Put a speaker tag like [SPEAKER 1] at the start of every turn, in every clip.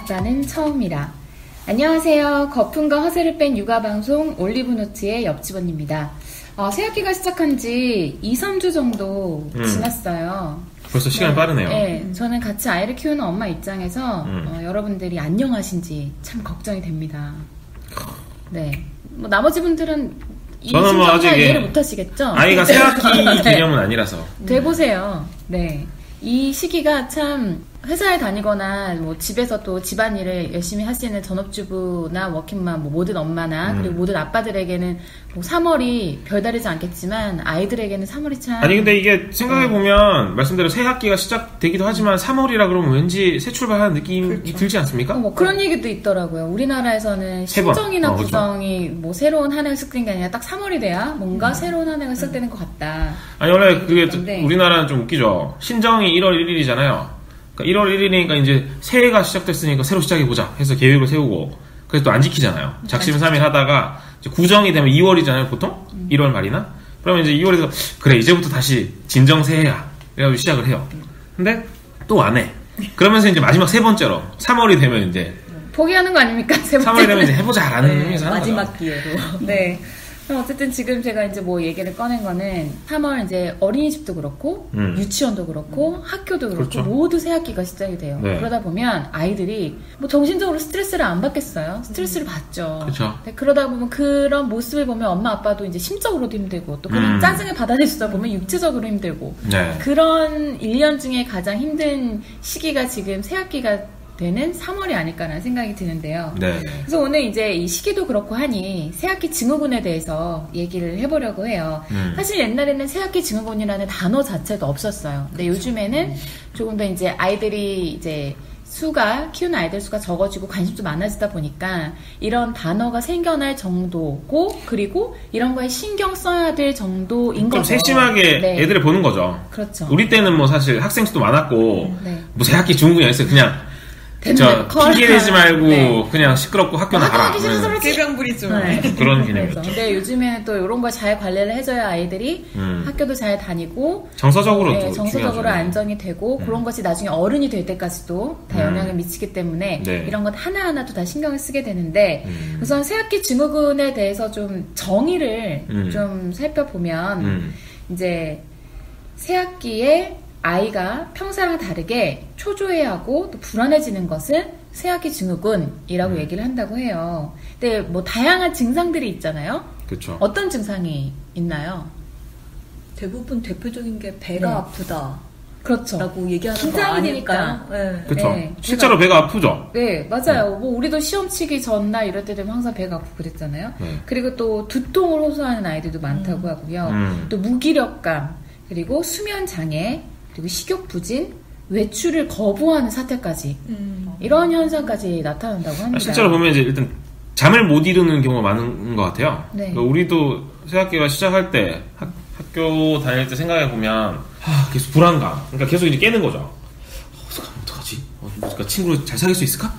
[SPEAKER 1] 아빠는 처음이라. 안녕하세요. 거품과 허세를 뺀 육아방송 올리브노트의 옆집 언니입니다. 새학기가 시작한 지 2, 3주 정도 지났어요.
[SPEAKER 2] 벌써 시간이 빠르네요.
[SPEAKER 1] 네, 저는 같이 아이를 키우는 엄마 입장에서 여러분들이 안녕하신지 참 걱정이 됩니다. 네, 뭐 나머지 분들은
[SPEAKER 2] 저는 뭐 아직
[SPEAKER 1] 이해를 못하시겠죠?
[SPEAKER 2] 아이가 새학기
[SPEAKER 1] 네.
[SPEAKER 2] 개념은 아니라서.
[SPEAKER 1] 돼보세요. 네, 이 시기가 참 회사에 다니거나 뭐 집에서 또 집안일을 열심히 하시는 전업주부나 워킹맘, 뭐 모든 엄마나 그리고 모든 아빠들에게는 뭐 3월이 별다르지 않겠지만 아이들에게는 3월이 참.
[SPEAKER 2] 아니 근데 이게 생각해보면 말씀대로 새 학기가 시작되기도 하지만 3월이라 그러면 왠지 새 출발하는 느낌이
[SPEAKER 1] 그렇죠.
[SPEAKER 2] 들지 않습니까?
[SPEAKER 1] 뭐 그런 얘기도 있더라고요. 우리나라에서는 신정이나
[SPEAKER 2] 그렇죠.
[SPEAKER 1] 구정이 뭐 새로운 한 해가 시작된 게 아니라 딱 3월이 돼야 뭔가 새로운 한 해가 시작되는 것 같다.
[SPEAKER 2] 아니 원래 그게
[SPEAKER 1] 근데,
[SPEAKER 2] 우리나라는 좀 웃기죠. 신정이 1월 1일이잖아요. 그러니까 1월 1일이니까 이제 새해가 시작됐으니까 새로 시작해보자 해서 계획을 세우고 그래서 또 안 지키잖아요. 작심 삼일 하다가 이제 구정이 되면 2월이잖아요 보통? 1월 말이나? 그러면 이제 2월에서 그래 이제부터 다시 진정 새해야 그래가지고 시작을 해요. 근데 또 안 해. 그러면서 이제 마지막 세 번째로 3월이 되면 이제
[SPEAKER 1] 포기하는 거 아닙니까?
[SPEAKER 2] 3월이 되면 이제 해보자라는 의미에서 하는
[SPEAKER 3] 마지막
[SPEAKER 2] 거죠.
[SPEAKER 3] 기회로.
[SPEAKER 1] 네. 어쨌든 지금 제가 이제 뭐 얘기를 꺼낸 거는 3월 이제 어린이집도 그렇고 유치원도 그렇고 학교도 그렇고
[SPEAKER 2] 그렇죠.
[SPEAKER 1] 모두 새 학기가 시작이 돼요.
[SPEAKER 2] 네.
[SPEAKER 1] 그러다 보면 아이들이 뭐 정신적으로 스트레스를 안 받겠어요. 스트레스를 받죠.
[SPEAKER 2] 그렇죠.
[SPEAKER 1] 네, 그러다 보면 그런 모습을 보면 엄마 아빠도 이제 심적으로도 힘들고 또 그런 짜증을 받아내주다 보면 육체적으로 힘들고
[SPEAKER 2] 네.
[SPEAKER 1] 그런 1년 중에 가장 힘든 시기가 지금 새 학기가 되는 3월이 아닐까라는 생각이 드는데요.
[SPEAKER 2] 네.
[SPEAKER 1] 그래서 오늘 이제 이 시기도 그렇고 하니 새학기 증후군에 대해서 얘기를 해보려고 해요. 사실 옛날에는 새학기 증후군이라는 단어 자체도 없었어요. 근데 요즘에는 조금 더 이제 아이들이 이제 키우는 아이들 수가 적어지고 관심도 많아지다 보니까 이런 단어가 생겨날 정도고 그리고 이런 거에 신경 써야 될 정도인 거죠.
[SPEAKER 2] 좀 세심하게
[SPEAKER 1] 네.
[SPEAKER 2] 애들을 보는 거죠.
[SPEAKER 1] 그렇죠.
[SPEAKER 2] 우리 때는 뭐 사실 학생 수도 많았고
[SPEAKER 1] 네.
[SPEAKER 2] 뭐 새학기 증후군이 아니었어요. 그냥 핑계 대지 말고
[SPEAKER 1] 네.
[SPEAKER 2] 그냥 시끄럽고 학교 나가라.
[SPEAKER 1] 하기 싫어서 그렇지.
[SPEAKER 3] 깨병부리죠.
[SPEAKER 1] 네.
[SPEAKER 2] 그런
[SPEAKER 1] 그래서.
[SPEAKER 2] 개념이었죠.
[SPEAKER 1] 근데 요즘에는 또 이런 걸 잘 관리를 해줘야 아이들이 학교도 잘 다니고
[SPEAKER 2] 정서적으로
[SPEAKER 1] 네, 정서적으로
[SPEAKER 2] 중요하죠.
[SPEAKER 1] 안정이 되고 그런 것이 나중에 어른이 될 때까지도 다 영향을 미치기 때문에
[SPEAKER 2] 네.
[SPEAKER 1] 이런 것 하나하나도 다 신경을 쓰게 되는데 우선 새학기 증후군에 대해서 좀 정의를 좀 살펴보면 이제 새학기에 아이가 평소랑 다르게 초조해하고 또 불안해지는 것을 새학기 증후군이라고 얘기를 한다고 해요. 근데 뭐 다양한 증상들이 있잖아요.
[SPEAKER 2] 그렇죠.
[SPEAKER 1] 어떤 증상이 있나요?
[SPEAKER 3] 대부분 대표적인 게 배가
[SPEAKER 1] 네.
[SPEAKER 3] 아프다.
[SPEAKER 1] 그렇죠.
[SPEAKER 3] 라고 얘기하는 거
[SPEAKER 1] 긴장이
[SPEAKER 3] 아닐까요?
[SPEAKER 1] 되니까.
[SPEAKER 3] 네.
[SPEAKER 2] 그렇죠.
[SPEAKER 1] 네.
[SPEAKER 2] 실제로 배가 아프죠.
[SPEAKER 1] 네, 맞아요. 뭐 우리도 시험 치기 전날 이럴 때 되면 항상 배가 아프고 그랬잖아요.
[SPEAKER 2] 네.
[SPEAKER 1] 그리고 또 두통을 호소하는 아이들도 많다고 하고요. 또 무기력감, 그리고 수면 장애, 그리고 식욕 부진, 외출을 거부하는 사태까지 이런 현상까지 나타난다고 합니다.
[SPEAKER 2] 실제로 보면 이제 일단 잠을 못 이루는 경우가 많은 것 같아요.
[SPEAKER 1] 네.
[SPEAKER 2] 그러니까 우리도 새학기가 시작할 때 학교 다닐 때 생각해 보면 계속 불안감. 그러니까 계속 이제 깨는 거죠. 어떡하지? 그러니까 친구를 잘 사귈 수 있을까?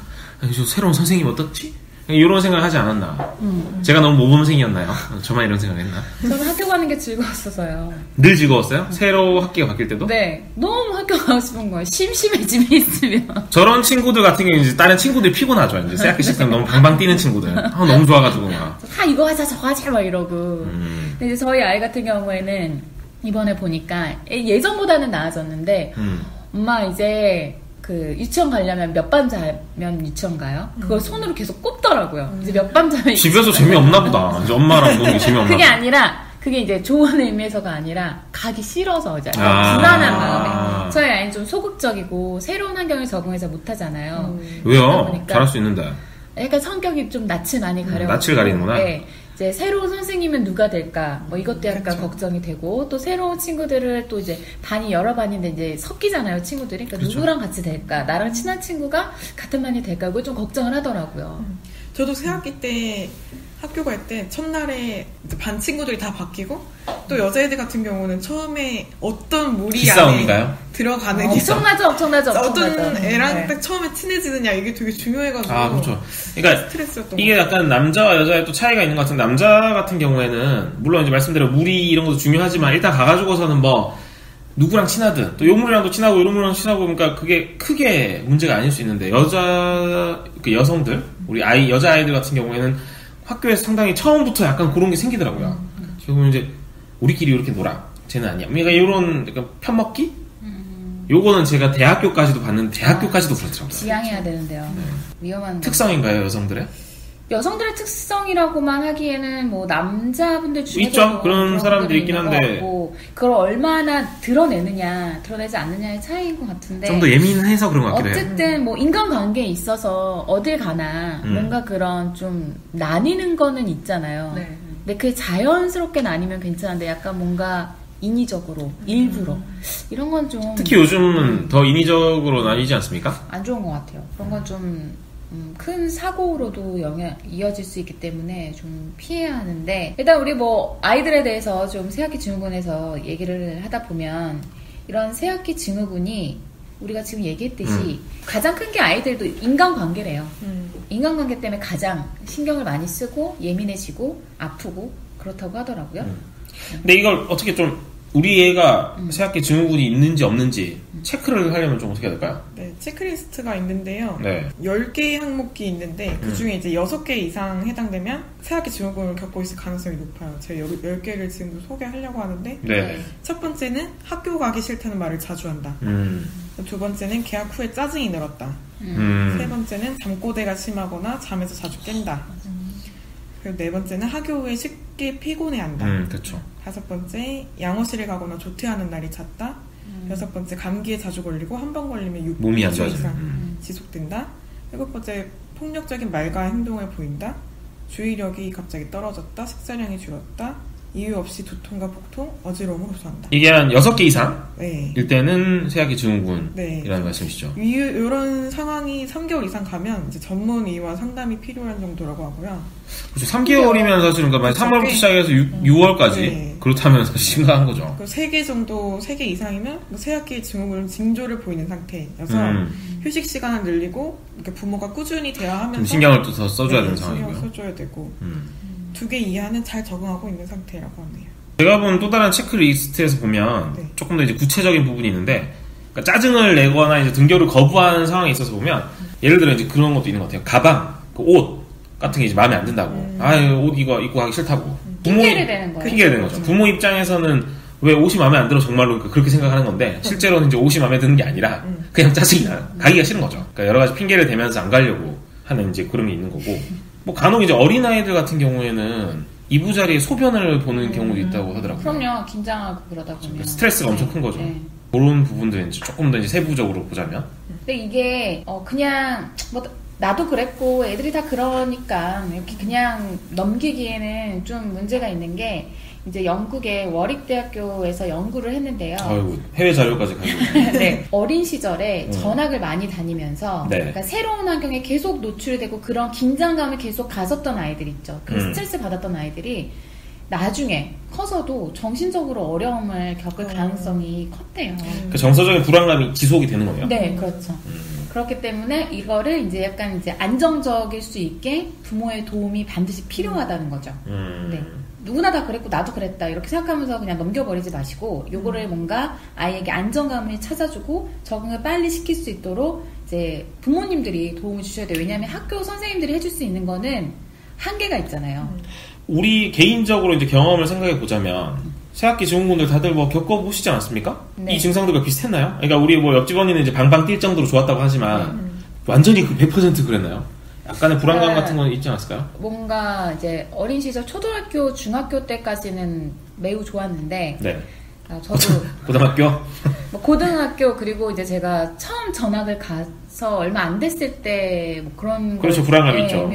[SPEAKER 2] 새로운 선생님 어떻지? 이런 생각을 하지 않았나? 제가 너무 모범생이었나요? 저만 이런 생각을 했나?
[SPEAKER 1] 저는 학교 가는 게 즐거웠어서요.
[SPEAKER 2] 늘 즐거웠어요? 새로 학기가 바뀔 때도?
[SPEAKER 1] 네, 너무 학교 가고 싶은 거예요. 심심해 집에 있으면.
[SPEAKER 2] 저런 친구들 같은 경우는 이제 다른 친구들이 피곤하죠. 이제 새학기 시작하면 너무 방방 뛰는 친구들. 너무 좋아가지고 막.
[SPEAKER 1] 다 이거 하자 저거 하자 막 이러고. 근데 이제 저희 아이 같은 경우에는 이번에 보니까 예전보다는 나아졌는데 엄마 이제 그 유치원 가려면 몇 반 자면 유치원 가요? 그걸 손으로 계속 꼽더라고요. 이제 몇 반 자면
[SPEAKER 2] 집에서 재미없나 보다. 이제 엄마랑 노는 게 재미없나
[SPEAKER 1] 그게
[SPEAKER 2] 보다.
[SPEAKER 1] 아니라 그게 이제 좋은 의미에서가 아니라 가기 싫어서 이제 불안한 마음에 저희 아이는 좀 소극적이고 새로운 환경에 적응해서 못하잖아요.
[SPEAKER 2] 왜요? 잘할 수 있는데.
[SPEAKER 1] 약간 성격이 좀 낯을 많이 가려고
[SPEAKER 2] 낯을 가리는구나.
[SPEAKER 1] 네. 이제 새로운 선생님은 누가 될까 뭐 이것도 약간 걱정이 되고 또 새로운 친구들을 또 이제 반이 여러 반인데 이제 섞이잖아요 친구들이. 그러니까 누구랑 같이 될까 나랑 친한 친구가 같은 반이 될까 그거 좀 걱정을 하더라고요.
[SPEAKER 4] 저도 새학기 때 학교 갈 때 첫날에 이제 반 친구들이 다 바뀌고 또 여자애들 같은 경우는 처음에 어떤 무리
[SPEAKER 2] 기싸움인가요?
[SPEAKER 4] 안에 들어가는 게
[SPEAKER 1] 엄청나죠.
[SPEAKER 4] 어떤 애랑 딱 처음에 친해지느냐 이게 되게 중요해가지고
[SPEAKER 2] 그렇죠. 그러니까
[SPEAKER 4] 스트레스였던
[SPEAKER 2] 이게 약간 남자와 여자의 또 차이가 있는 것 같은데 남자 같은 경우에는 물론 이제 말씀대로 무리 이런 것도 중요하지만 일단 가가지고서는 뭐 누구랑 친하든 또 요물이랑도 친하고 요물이랑 친하고 그러니까 그게 크게 문제가 아닐 수 있는데 여성들 우리 여자 아이들 같은 경우에는 학교에서 상당히 처음부터 약간 그런 게 생기더라고요. 결국은 이제 우리끼리 이렇게 놀아. 쟤는 아니야. 그러니까 이런 약간 편먹기? 요거는 제가 대학교까지도 봤는데 대학교까지도 그렇더라고요.
[SPEAKER 1] 지양해야 되는데요. 위험한
[SPEAKER 2] 특성인가요, 여성들의?
[SPEAKER 1] 여성들의 특성이라고만 하기에는 뭐 남자분들 중에서
[SPEAKER 2] 있죠. 그런 사람들이 있긴 한데
[SPEAKER 1] 그걸 얼마나 드러내느냐 드러내지 않느냐의 차이인 것 같은데
[SPEAKER 2] 좀 더 예민해서 그런 것 같기도 해요.
[SPEAKER 1] 어쨌든 뭐 인간관계에 있어서 어딜 가나 뭔가 그런 좀 나뉘는 거는 있잖아요.
[SPEAKER 3] 네.
[SPEAKER 1] 근데 그게 자연스럽게 나뉘면 괜찮은데 약간 뭔가 인위적으로 일부러 이런 건 좀
[SPEAKER 2] 특히 요즘은 더 인위적으로 나뉘지 않습니까?
[SPEAKER 1] 안 좋은 것 같아요. 그런 건 좀 큰 사고로도 이어질 수 있기 때문에 좀 피해야 하는데 일단 우리 뭐 아이들에 대해서 좀 새학기 증후군에서 얘기를 하다 보면 이런 새학기 증후군이 우리가 지금 얘기했듯이 가장 큰 게 아이들도 인간관계래요. 인간관계 때문에 가장 신경을 많이 쓰고 예민해지고 아프고 그렇다고 하더라고요.
[SPEAKER 2] 근데 이걸 어떻게 좀 우리 애가 새학기 증후군이 있는지 없는지 체크를 하려면 좀 어떻게 해야 될까요?
[SPEAKER 4] 네, 체크리스트가 있는데요.
[SPEAKER 2] 네.
[SPEAKER 4] 10개의 항목이 있는데 그 중에 이제 6개 이상 해당되면 새학기 증후군을 겪고 있을 가능성이 높아요. 제가 10개를 지금도 소개하려고 하는데
[SPEAKER 2] 네.
[SPEAKER 4] 첫 번째는 학교 가기 싫다는 말을 자주 한다. 두 번째는 개학 후에 짜증이 늘었다. 세 번째는 잠꼬대가 심하거나 잠에서 자주 깬다. 그리고 네 번째는 학교 후에 쉽게 피곤해한다.
[SPEAKER 2] 그렇죠.
[SPEAKER 4] 다섯 번째, 양호실에 가거나 조퇴하는 날이 잦다. 여섯 번째, 감기에 자주 걸리고 한 번 걸리면
[SPEAKER 2] 몸이 안
[SPEAKER 4] 6주
[SPEAKER 2] 좋아져.
[SPEAKER 4] 이상 지속된다. 일곱 번째, 폭력적인 말과 행동을 보인다. 주의력이 갑자기 떨어졌다. 식사량이 줄었다. 이유 없이 두통과 복통, 어지러움을 호소한다.
[SPEAKER 2] 이게 한 6개 이상?
[SPEAKER 4] 네.
[SPEAKER 2] 일 때는 새학기 증후군이라는
[SPEAKER 4] 네.
[SPEAKER 2] 말씀이시죠.
[SPEAKER 4] 이런 상황이 3개월 이상 가면 이제 전문의와 상담이 필요한 정도라고 하고요.
[SPEAKER 2] 그렇죠. 3개월이면 사실은 그러니까 3월부터 시작해서 6월까지
[SPEAKER 4] 네.
[SPEAKER 2] 그렇다면 사실 심각한 거죠.
[SPEAKER 4] 그 3개 정도, 3개 이상이면 새학기 증후군 징조를 보이는 상태여서 휴식 시간을 늘리고 이렇게 부모가 꾸준히 대화하면서
[SPEAKER 2] 좀 신경을 또 더 써줘야 되는
[SPEAKER 4] 신경을
[SPEAKER 2] 상황이고요.
[SPEAKER 4] 써줘야 되고 2개 이하는 잘 적응하고 있는 상태라고 하네요.
[SPEAKER 2] 제가 본 또 다른 체크리스트에서 보면
[SPEAKER 4] 네.
[SPEAKER 2] 조금 더 이제 구체적인 부분이 있는데 그러니까 짜증을 내거나 이제 등교를 거부하는 상황에 있어서 보면 예를 들어 이제 그런 것도 있는 것 같아요. 가방, 그 옷 같은 게 이제 마음에 안 든다고. 옷 이거 입고 가기 싫다고.
[SPEAKER 1] 핑계를 대는 거예요.
[SPEAKER 2] 핑계를 대는 거죠. 부모 입장에서는 왜 옷이 마음에 안 들어 정말로 그렇게 생각하는 건데 실제로는 이제 옷이 마음에 드는 게 아니라 그냥 짜증이 나. 가기가 싫은 거죠. 그러니까 여러 가지 핑계를 대면서 안 가려고 하는 이제 그런 게 있는 거고. 뭐 간혹 이제 어린아이들 같은 경우에는 이부자리에 소변을 보는 경우도 있다고 하더라고요.
[SPEAKER 1] 그럼요. 긴장하고 그러다 보면
[SPEAKER 2] 그러니까 스트레스가 엄청 큰 거죠.
[SPEAKER 1] 네.
[SPEAKER 2] 그런 부분들은 이제 조금 더 이제 세부적으로 보자면.
[SPEAKER 1] 근데 이게 그냥 뭐 나도 그랬고 애들이 다 그러니까 이렇게 그냥 넘기기에는 좀 문제가 있는 게 이제 영국의 워릭대학교에서 연구를 했는데요.
[SPEAKER 2] 아이고 해외 자료까지 가지고.
[SPEAKER 1] 네, 어린 시절에 전학을 많이 다니면서
[SPEAKER 2] 네.
[SPEAKER 1] 그러니까 새로운 환경에 계속 노출이 되고 그런 긴장감을 계속 가졌던 아이들 있죠. 그 스트레스 받았던 아이들이 나중에 커서도 정신적으로 어려움을 겪을 가능성이 컸대요.
[SPEAKER 2] 그 정서적인 불안감이 지속이 되는 거예요.
[SPEAKER 1] 네, 그렇죠. 그렇기 때문에 이거를 이제 약간 이제 안정적일 수 있게 부모의 도움이 반드시 필요하다는 거죠. 네. 누구나 다 그랬고 나도 그랬다 이렇게 생각하면서 그냥 넘겨버리지 마시고 요거를 뭔가 아이에게 안정감을 찾아주고 적응을 빨리 시킬 수 있도록 이제 부모님들이 도움을 주셔야 돼요. 왜냐하면 학교 선생님들이 해줄 수 있는 거는 한계가 있잖아요.
[SPEAKER 2] 우리 개인적으로 이제 경험을 생각해 보자면 새학기 증후군들 다들 뭐 겪어보시지 않았습니까?
[SPEAKER 1] 네.
[SPEAKER 2] 이 증상들과 비슷했나요? 그러니까 우리 뭐 옆집 언니는 이제 방방 뛸 정도로 좋았다고 하지만 완전히 그 100% 그랬나요? 약간의 불안감 같은 건 있지 않았을까요?
[SPEAKER 1] 뭔가 이제 어린 시절 초등학교, 중학교 때까지는 매우 좋았는데
[SPEAKER 2] 네.
[SPEAKER 1] 저도
[SPEAKER 2] 고등학교?
[SPEAKER 1] 뭐 고등학교 그리고 이제 제가 처음 전학을 가서 얼마 안 됐을 때 뭐 그런
[SPEAKER 2] 그렇죠. 불안감이 있죠.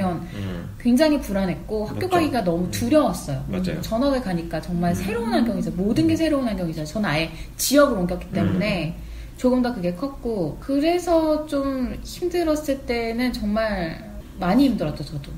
[SPEAKER 1] 굉장히 불안했고 학교
[SPEAKER 2] 맞죠.
[SPEAKER 1] 가기가 너무 두려웠어요.
[SPEAKER 2] 맞아요.
[SPEAKER 1] 전학을 가니까 정말 새로운 환경이죠. 모든 게 새로운 환경이죠. 저는 아예 지역을 옮겼기 때문에 조금 더 그게 컸고 그래서 좀 힘들었을 때는 정말 많이 힘들었죠. 저도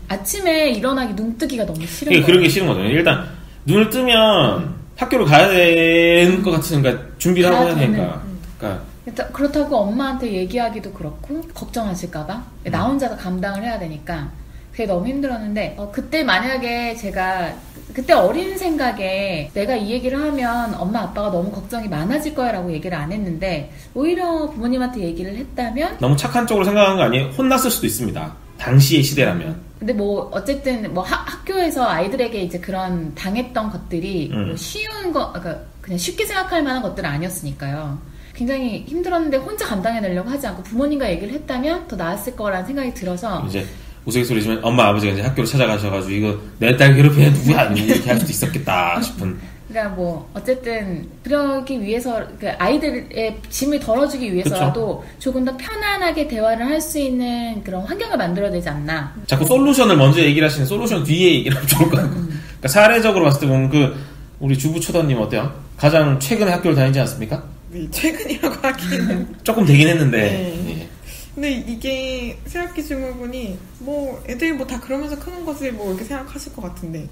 [SPEAKER 1] 아침에 일어나기 눈 뜨기가 너무 싫은 거예요.
[SPEAKER 2] 그런 게 싫은 거죠. 일단 눈을 뜨면 학교를 가야 되는 것 같으니까 준비를 하고 해야 되니까. 그러니까
[SPEAKER 1] 그렇다고 엄마한테 얘기하기도 그렇고 걱정하실까봐 나 혼자가 감당을 해야 되니까 그게 너무 힘들었는데 그때 만약에 제가 그때 어린 생각에 내가 이 얘기를 하면 엄마 아빠가 너무 걱정이 많아질 거야 라고 얘기를 안 했는데 오히려 부모님한테 얘기를 했다면
[SPEAKER 2] 너무 착한 쪽으로 생각한 거 아니에요? 혼났을 수도 있습니다. 당시의 시대라면.
[SPEAKER 1] 근데 뭐 어쨌든 뭐 학교에서 아이들에게 이제 그런 당했던 것들이 뭐 쉬운 거 그러니까 그냥 쉽게 생각할 만한 것들은 아니었으니까요. 굉장히 힘들었는데 혼자 감당해내려고 하지 않고 부모님과 얘기를 했다면 더 나았을 거라는 생각이 들어서
[SPEAKER 2] 이제 우스갯소리지만 엄마 아버지가 이제 학교로 찾아가셔가지고 이거 내 딸 괴롭히는 누구야 이렇게 할 수도 있었겠다 싶은.
[SPEAKER 1] 그러니까 뭐 어쨌든 그러기 위해서 그 아이들의 짐을 덜어주기 위해서라도 그쵸? 조금 더 편안하게 대화를 할 수 있는 그런 환경을 만들어야 되지 않나.
[SPEAKER 2] 자꾸 솔루션을 먼저 얘기를 하시는 솔루션 뒤에 얘기를 하면 좋을 것 같아요. 그러니까 사례적으로 봤을 때 보면 그 우리 주부 초단님 어때요? 가장 최근에 학교를 다니지 않습니까?
[SPEAKER 4] 네, 최근이라고 하기는
[SPEAKER 2] 조금 되긴 했는데.
[SPEAKER 4] 네. 예. 근데 이게 새학기 증후군이 뭐 애들이 뭐 다 그러면서 크는 거지 뭐 이렇게 생각하실 것 같은데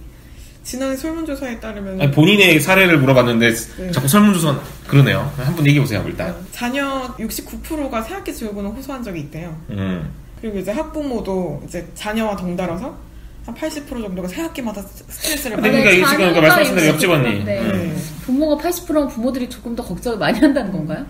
[SPEAKER 4] 지난 설문조사에 따르면
[SPEAKER 2] 아니, 본인의 사례를 물어봤는데 네. 자꾸 설문조사 그러네요. 한번 얘기해보세요 일단.
[SPEAKER 4] 자녀 69%가 새학기 증후군을 호소한 적이 있대요. 그리고 이제 학부모도 이제 자녀와 덩달아서 한 80% 정도가 새학기마다 스트레스를 받는.
[SPEAKER 2] 그러니까 이게 지금 말씀하신 대로 옆집 언니.
[SPEAKER 1] 부모가 80%면 부모들이 조금 더 걱정을 많이 한다는 건가요?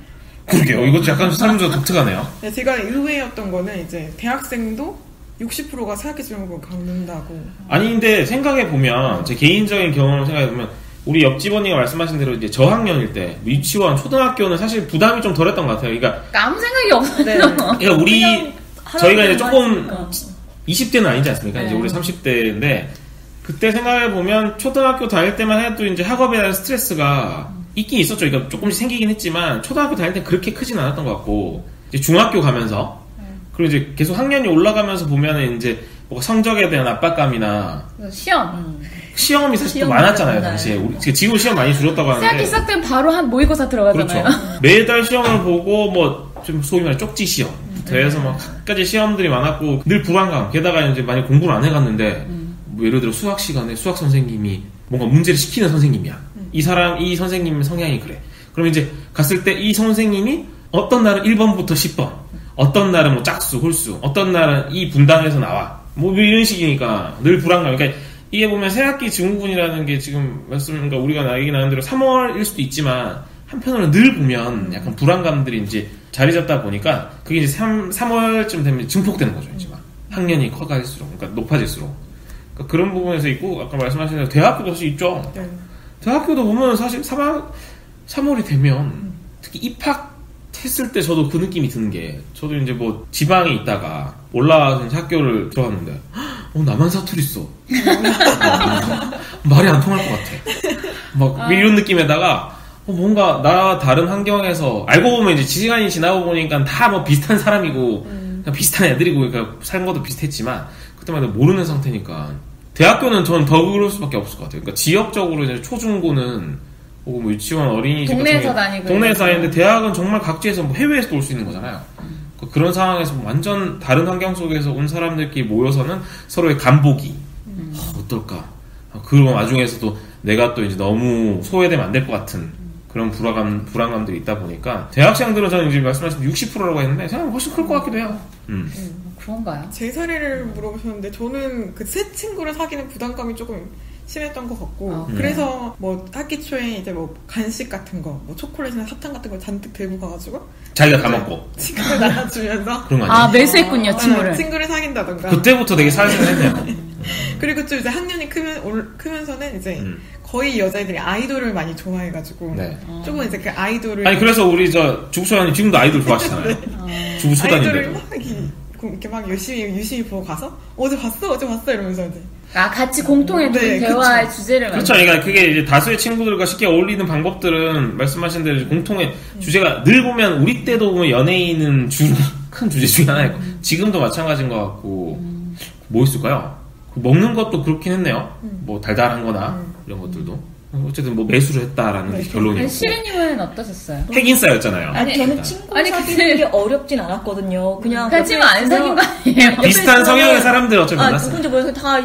[SPEAKER 2] 그러게요. 이것도 약간 설문조사 독특하네요.
[SPEAKER 4] 네, 제가 의외였던 거는 이제 대학생도 60%가 새학기 증후군을 겪는다고.
[SPEAKER 2] 아니 근데 생각해 보면 제 개인적인 경험을 생각해 보면 우리 옆집 언니가 말씀하신 대로 이제 저학년일 때 유치원, 초등학교는 사실 부담이 좀 덜했던 것 같아요. 그러니까
[SPEAKER 1] 아무 생각이 없어요.
[SPEAKER 4] 네.
[SPEAKER 2] 그러니까 우리 저희가 이제 조금 20대는 아니지 않습니까? 네. 이제 우리 30대인데 그때 생각해 보면 초등학교 다닐 때만 해도 이제 학업에 대한 스트레스가 있긴 있었죠. 그러니까 조금씩 생기긴 했지만 초등학교 다닐 때 그렇게 크진 않았던 것 같고 이제 중학교 가면서 그리고 이제 계속 학년이 올라가면서 보면은 이제 뭐 성적에 대한 압박감이나 시험이 사실 또 많았잖아요 당시에. 우리 지금 시험 많이 줄었다고 하는데
[SPEAKER 1] 새학기 시작되면 바로 한 모의고사 들어가잖아요.
[SPEAKER 2] 그렇죠. 매달 시험을 보고 뭐 좀 소위 말해 쪽지 시험 대해서 막 각가지 시험들이 많았고 늘 불안감. 게다가 이제 많이 공부를 안 해갔는데 뭐 예를 들어 수학 시간에 수학 선생님이 뭔가 문제를 시키는 선생님이야. 이 선생님 성향이 그래. 그럼 이제 갔을 때 이 선생님이 어떤 날은 1번부터 10번, 어떤 날은 뭐 짝수, 홀수, 어떤 날은 이 분당에서 나와. 뭐 이런 식이니까 늘 불안감. 그러니까 이게 보면 새학기 증후군이라는 게 지금 그러니까 우리가 얘기 나눈 대로 3월일 수도 있지만 한편으로는 늘 보면 약간 불안감들이 이제 자리 잡다 보니까 그게 이제 3월쯤 되면 증폭되는 거죠. 이제 막 학년이 커갈수록, 그러니까 높아질수록. 그러니까 그런 부분에서 있고 아까 말씀하신 대로 대학교도 사실 있죠. 네. 대학교도 보면 사실 3월이 되면 특히 입학했을 때 저도 그 느낌이 드는 게 저도 이제 뭐 지방에 있다가 올라와서 이제 학교를 들어갔는데 나만 사투리 써. 말이 안 통할 것 같아. 막 이런 느낌에다가 뭔가 나 다른 환경에서 알고 보면 이제 시간이 지나고 보니까 다 뭐 비슷한 사람이고 비슷한 애들이고 그러니까 사는 것도 비슷했지만 그때마다 모르는 상태니까 대학교는 저는 더 그럴 수밖에 없을 것 같아요. 그러니까 지역적으로 이제 초중고는 혹은 뭐 유치원 어린이집
[SPEAKER 1] 동네에서 다니고
[SPEAKER 2] 동네에서 다니는데 대학은 정말 각지에서 뭐 해외에서 올 수 있는 거잖아요. 그런 상황에서 완전 다른 환경 속에서 온 사람들끼리 모여서는 서로의 간보기 어떨까? 그런 와중에서도 내가 또 이제 너무 소외되면 안 될 것 같은 그런 불안감들이 있다 보니까 대학생들은 저는 이제 말씀하신 60%라고 했는데 생각보다 훨씬 클 것 같기도 해요.
[SPEAKER 1] 그런가요?
[SPEAKER 4] 제 사례를 물어보셨는데 저는 그 새 친구를 사귀는 부담감이 조금 심했던 것 같고 그래서 뭐 학기 초에 이제 뭐 간식 같은 거, 뭐 초콜릿이나 사탕 같은 걸 잔뜩 들고 가가지고
[SPEAKER 2] 자기가 다 먹고
[SPEAKER 4] 친구를 나눠주면서
[SPEAKER 2] 그런 거 아니에요?
[SPEAKER 1] 매수했군요
[SPEAKER 4] 친구를 사귄다던가.
[SPEAKER 2] 그때부터 되게 살살했네요.
[SPEAKER 4] 그리고 좀 이제 학년이 크면서는 이제 거의 여자애들이 아이돌을 많이 좋아해가지고 조금 이제 그 아이돌을
[SPEAKER 2] 아니 그래서 우리 저 주부초단님 지금도 아이돌 좋아하시잖아요. 네. 주부초단인데
[SPEAKER 4] 아이돌을 막 이렇게 막 유심히 보고 가서 어제 봤어 이러면서 이제
[SPEAKER 1] 같이 공통의 대화의 주제를
[SPEAKER 2] 그렇죠. 그러니까 그게 이제 다수의 친구들과 쉽게 어울리는 방법들은 말씀하신 대로 공통의 주제가 늘 보면 우리 때도 보면 연예인은 큰 주제 중에 하나였고 지금도 마찬가지인 것 같고 뭐 있을까요? 먹는 것도 그렇긴 했네요. 뭐 달달한 거나 이런 것들도 어쨌든 뭐 매수를 했다라는 게 결론이었고.
[SPEAKER 1] 시리님은 어떠셨어요?
[SPEAKER 2] 핵인싸였잖아요.
[SPEAKER 3] 아니 저는 친구 사귀는 게 어렵진 않았거든요. 그냥
[SPEAKER 1] 친구 안 사귄 거 아니에요?
[SPEAKER 2] 비슷한 성향의 사람들 어차피 만났어요.
[SPEAKER 3] 누군지 모르겠어. 다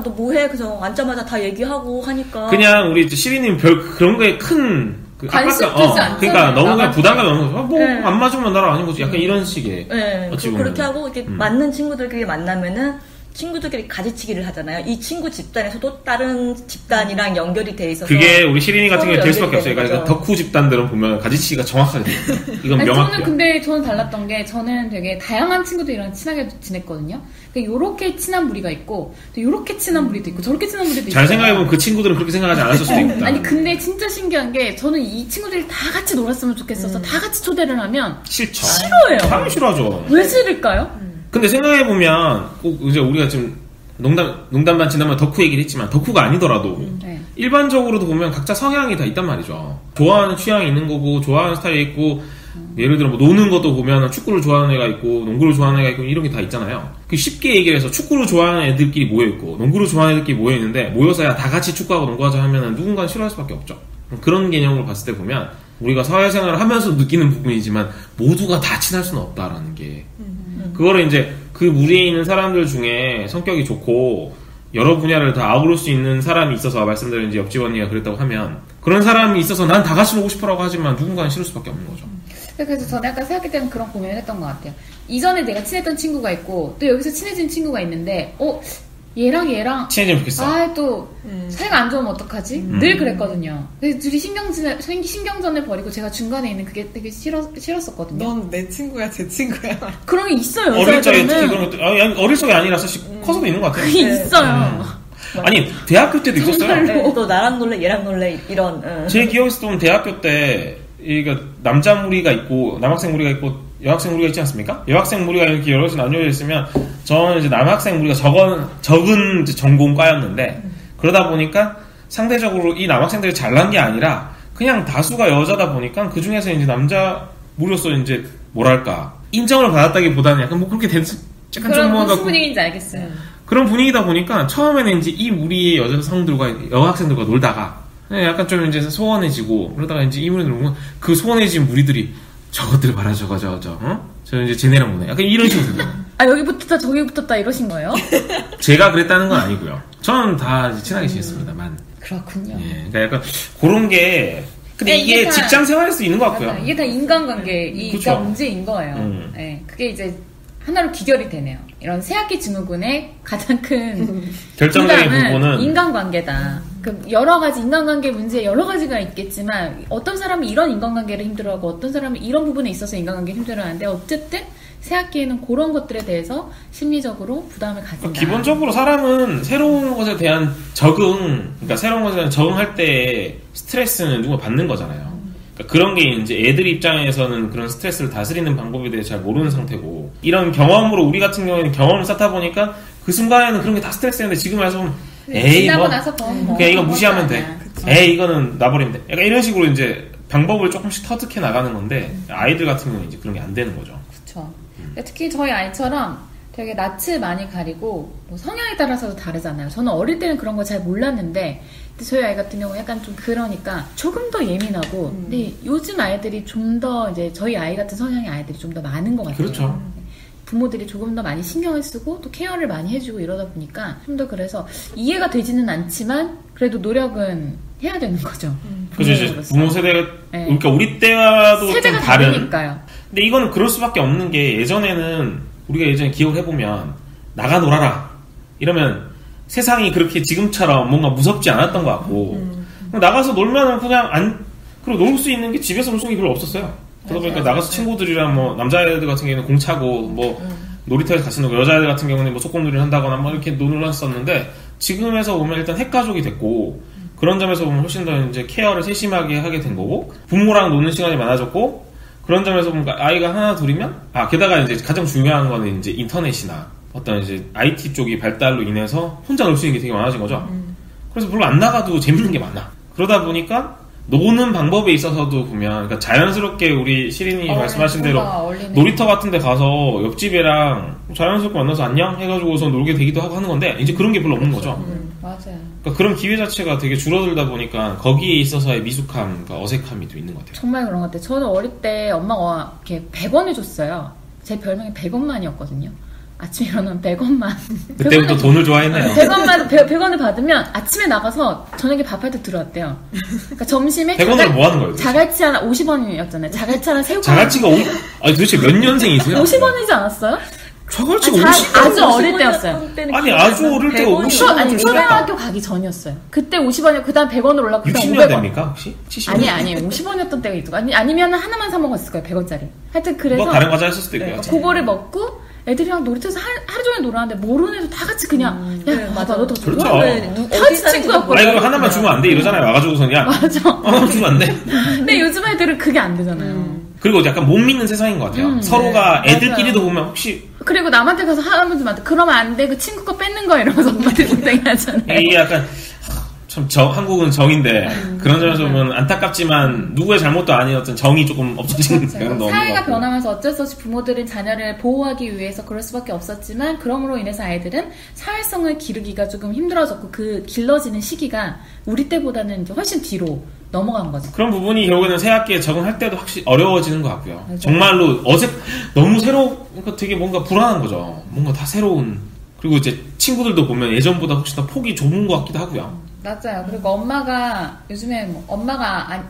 [SPEAKER 3] 너 뭐해? 그래서 앉자마자 다 얘기하고 하니까.
[SPEAKER 2] 그냥 우리 시리님 별 그런 거에 큰
[SPEAKER 1] 관심 두지 않죠.
[SPEAKER 2] 그러니까 너무 그냥 부담감이 없는 거죠. 뭐 안 맞으면 나랑 아닌 거지. 약간 이런 식의.
[SPEAKER 3] 네. 그렇게 하고 이렇게 맞는 친구들끼리 만나면은 친구들끼리 가지치기를 하잖아요. 이 친구 집단에서도 다른 집단이랑 연결이 돼 있어서
[SPEAKER 2] 그게 우리 시린이 같은 경우에 될 수밖에 없어요.
[SPEAKER 3] 연결이
[SPEAKER 2] 그러니까
[SPEAKER 3] 되는
[SPEAKER 2] 덕후 집단들은 보면 가지치기가 정확하게 돼요. 이건
[SPEAKER 1] 아니,
[SPEAKER 2] 명확해요.
[SPEAKER 1] 저는 달랐던 게 저는 되게 다양한 친구들이랑 친하게 지냈거든요. 그러니까 요렇게 친한 무리가 있고 또 요렇게 친한 무리도 있고 저렇게 친한 무리도 있어요.
[SPEAKER 2] 잘 생각해보면 그 친구들은 그렇게 생각하지 않았을 수도 있다.
[SPEAKER 1] 아니 근데 진짜 신기한 게 저는 이 친구들이 다 같이 놀았으면 좋겠어서 다 같이 초대를 하면
[SPEAKER 2] 싫죠.
[SPEAKER 1] 싫어해요.
[SPEAKER 2] 당연히 싫어하죠.
[SPEAKER 1] 왜 싫을까요?
[SPEAKER 2] 근데 생각해보면 꼭 이제 우리가 지금 농담 반 지난번에 덕후 얘기를 했지만 덕후가 아니더라도
[SPEAKER 1] 네.
[SPEAKER 2] 일반적으로도 보면 각자 성향이 다 있단 말이죠. 좋아하는 취향이 있는 거고 좋아하는 스타일이 있고 예를 들어 뭐 노는 것도 보면 축구를 좋아하는 애가 있고 농구를 좋아하는 애가 있고 이런 게 다 있잖아요. 쉽게 얘기를 해서 축구를 좋아하는 애들끼리 모여있고 농구를 좋아하는 애들끼리 모여있는데 모여서야 다 같이 축구하고 농구하자 하면은 누군가는 싫어할 수밖에 없죠. 그런 개념으로 봤을 때 보면 우리가 사회생활을 하면서 느끼는 부분이지만 모두가 다 친할 수는 없다라는 게 그거를 이제 그 무리에 있는 사람들 중에 성격이 좋고 여러 분야를 다 아우를 수 있는 사람이 있어서 말씀드린 이제 옆집 언니가 그랬다고 하면 그런 사람이 있어서 난 다 같이 놀고 싶어라고 하지만 누군가는 싫을 수밖에 없는 거죠.
[SPEAKER 1] 그래서 저는 약간 생각할 때는 그런 고민을 했던 것 같아요. 이전에 내가 친했던 친구가 있고 또 여기서 친해진 친구가 있는데 얘랑
[SPEAKER 2] 친해지면 좋겠어.
[SPEAKER 1] 또 사이가 안 좋으면 어떡하지? 늘 그랬거든요. 그래서 둘이 신경전을 벌이고 제가 중간에 있는 그게 되게 싫었었거든요.
[SPEAKER 4] 넌 내 친구야 제 친구야.
[SPEAKER 1] 그런 게 있어요.
[SPEAKER 2] 어릴 적에
[SPEAKER 1] 여자애들은.
[SPEAKER 2] 그런 것도 어릴 적이 아니라 사실 커서도 있는 것 같아요.
[SPEAKER 1] 그게 있어요.
[SPEAKER 2] 아니 대학교 때도 있었어요.
[SPEAKER 3] 네, 또 나랑 놀래 얘랑 놀래 이런
[SPEAKER 2] 제 기억에서 보면 대학교 때 그러니까 남자 무리가 있고 남학생 무리가 있고 여학생 무리가 있지 않습니까? 여학생 무리가 이렇게 여럿이 나뉘어져 있으면 저는 이제 남학생 무리가 적은 이제 전공과였는데 그러다 보니까 상대적으로 이 남학생들이 잘난 게 아니라 그냥 다수가 여자다 보니까 그 중에서 이제 남자 무리로서 이제 뭐랄까 인정을 받았다기보다는 약간 뭐 그렇게 된 약간 좀
[SPEAKER 1] 그런 무슨 분위기인지 알겠어요.
[SPEAKER 2] 그런 분위기다 보니까 처음에는 이제 이 무리의 여자성들과 여학생들과 놀다가 약간 좀 이제 소원해지고 그러다가 이제 이 무리들 보면 그 소원해진 무리들이 저것들 봐라 저거 저 이제 쟤네랑 노네 약간 이런 식으로 돼요.
[SPEAKER 1] 아 여기 붙었다 저기 붙었다 이러신 거예요?
[SPEAKER 2] 제가 그랬다는 건 아니고요. 저는 다 이제 친하게 지냈습니다만.
[SPEAKER 1] 그렇군요.
[SPEAKER 2] 예, 그러니까 약간 그런 게 근데 이게 직장 생활에서 있는 것 같고요.
[SPEAKER 1] 맞아요. 이게 다 인간관계가
[SPEAKER 2] 그쵸?
[SPEAKER 1] 문제인 거예요. 네, 그게 이제 하나로 귀결이 되네요. 이런 새학기 증후군의 가장 큰
[SPEAKER 2] 결정적인 부분은
[SPEAKER 1] 인간관계다. 그 여러 가지 인간관계 문제 여러 가지가 있겠지만 어떤 사람이 이런 인간관계를 힘들어하고 어떤 사람이 이런 부분에 있어서 인간관계를 힘들어하는데 어쨌든 새학기에는 그런 것들에 대해서 심리적으로 부담을 가진다.
[SPEAKER 2] 기본적으로 사람은 새로운 것에 대한 그러니까 새로운 것에 대한 적응할 때 스트레스는 누가 받는 거잖아요. 그러니까 그런 게 이제 애들 입장에서는 그런 스트레스를 다스리는 방법에 대해 잘 모르는 상태고 이런 경험으로 우리 같은 경우에는 경험을 쌓다 보니까 그 순간에는 그런 게 다 스트레스였는데 지금 와서 보면 에이
[SPEAKER 1] 지나고
[SPEAKER 2] 뭐
[SPEAKER 1] 나서
[SPEAKER 2] 그냥 이거 무시하면 돼. 에이 이거는 놔버리면 돼. 약간 이런 식으로 이제 방법을 조금씩 터득해 나가는 건데 아이들 같은 경우는 이제 그런 게 안 되는 거죠.
[SPEAKER 1] 그렇죠. 특히 저희 아이처럼 되게 낯을 많이 가리고 뭐 성향에 따라서도 다르잖아요. 저는 어릴 때는 그런 거 잘 몰랐는데 저희 아이 같은 경우 약간 좀 그러니까 조금 더 예민하고 근데 요즘 아이들이 좀 더 이제 저희 아이 같은 성향의 아이들이 좀 더 많은 것 같아요.
[SPEAKER 2] 그렇죠.
[SPEAKER 1] 부모들이 조금 더 많이 신경을 쓰고 또 케어를 많이 해주고 이러다 보니까 좀 더 그래서 이해가 되지는 않지만 그래도 노력은 해야 되는 거죠.
[SPEAKER 2] 그죠 이제 부모 세대가 네. 그러니까 우리 때와도
[SPEAKER 1] 세대가
[SPEAKER 2] 좀 다른.
[SPEAKER 1] 다르니까요.
[SPEAKER 2] 근데 이거는 그럴 수밖에 없는 게 우리가 예전에 기억을 해보면 나가 놀아라 이러면 세상이 그렇게 지금처럼 뭔가 무섭지 않았던 것 같고 나가서 놀면은 그리고 놀 수 있는 게 집에서 놀 수 있는 게 별로 없었어요. 그러다 보니까 나가서 친구들이랑 뭐 남자애들 같은 경우에는 공차고 뭐 놀이터에서 같이 놀고 여자애들 같은 경우는 뭐 소꿉놀이를 한다거나 뭐 이렇게 놀았었는데 지금에서 보면 일단 핵가족이 됐고 그런 점에서 보면 훨씬 더 이제 케어를 세심하게 하게 된 거고 부모랑 노는 시간이 많아졌고 그런 점에서 보면 아이가 하나 둘이면 게다가 이제 가장 중요한 거는 이제 인터넷이나 어떤 이제 IT 쪽이 발달로 인해서 혼자 놀 수 있는 게 되게 많아진 거죠. 그래서 별로 안 나가도 재밌는 게 많아. 그러다 보니까 노는 방법에 있어서도 보면 그러니까 자연스럽게 우리 시린이 말씀하신 대로 놀이터 같은 데 가서 옆집 애랑 자연스럽게 만나서 안녕 해가지고서 놀게 되기도 하고 하는 건데 이제 그런 게 별로 없는 거죠.
[SPEAKER 1] 맞아요.
[SPEAKER 2] 그러니까 그런 기회 자체가 되게 줄어들다 보니까 거기에 있어서의 미숙함, 그러니까 어색함이 또 있는 것 같아요.
[SPEAKER 1] 정말 그런 것 같아요. 저는 어릴 때 엄마가 이렇게 100원을 줬어요. 제 별명이 100원만이었거든요. 아침에 일어나면 100원만.
[SPEAKER 2] 그때부터 돈을 좋아했네요.
[SPEAKER 1] 100원을 받으면 아침에 나가서 저녁에 밥할 때 들어왔대요. 그러니까 점심에
[SPEAKER 2] 100원으로 뭐 하는 거예요?
[SPEAKER 1] 자갈치 하나 50원이었잖아요. 자갈치 하나 새우깡.
[SPEAKER 2] 자갈치가 도대체 몇 년생이세요?
[SPEAKER 1] 50원이지 않았어요?
[SPEAKER 2] 자갈치가
[SPEAKER 1] 아주 어릴 때였어요.
[SPEAKER 2] 아니 아주 어릴 때가 50원.
[SPEAKER 1] 아니 초등학교 가기 전이었어요. 그때 50원이요. 그다음 100원으로 올라가.
[SPEAKER 2] 60년 됩니까 혹시? 70년?
[SPEAKER 1] 아니 50원이었던 때가 있고 아니면 하나만 사 먹었을 거예요. 100원짜리. 하여튼 그래서
[SPEAKER 2] 뭐 다른 과자 했을 수도 있고요.
[SPEAKER 1] 그거를 먹고 애들이랑 놀이터에서 하루 종일 놀았는데 모르는 애도 다 같이 그냥 야 맞아 너도
[SPEAKER 2] 그렇죠.
[SPEAKER 1] 다 같이 친구였거든.
[SPEAKER 2] 아니 그럼 하나만 주면 안 돼 이러잖아요. 와가지고선 야
[SPEAKER 1] 맞아.
[SPEAKER 2] 주면 안 돼.
[SPEAKER 1] 근데 요즘 애들은 그게 안 되잖아요.
[SPEAKER 2] 그리고 약간 못 믿는 세상인 것 같아요. 서로가 애들끼리도
[SPEAKER 1] 맞아요.
[SPEAKER 2] 보면 혹시
[SPEAKER 1] 그리고 남한테 가서 할아버지한테 그러면 안 돼 그 친구 거 뺏는 거 이러면서 엄마한테 땡땡이 하잖아요.
[SPEAKER 2] 이게 약간 참 한국은 정인데 그런 점에서 보면 안타깝지만 누구의 잘못도 아닌 어떤 정이 조금 없어지는 그런 거.
[SPEAKER 1] 사회가 변하면서 어쩔 수 없이 부모들은 자녀를 보호하기 위해서 그럴 수밖에 없었지만 그럼으로 인해서 아이들은 사회성을 기르기가 조금 힘들어졌고 그 길러지는 시기가 우리 때보다는 이제 훨씬 뒤로 넘어간 거죠.
[SPEAKER 2] 그런 부분이 결국에는 새 학기에 적응할 때도 확실히 어려워지는 것 같고요.
[SPEAKER 1] 맞아요.
[SPEAKER 2] 정말로 너무 그러니까 되게 뭔가 불안한 거죠. 뭔가 다 새로운. 그리고 이제 친구들도 보면 예전보다 혹시 더 폭이 좁은 것 같기도 하고요.
[SPEAKER 1] 맞아요. 그리고 엄마가 요즘에 엄마가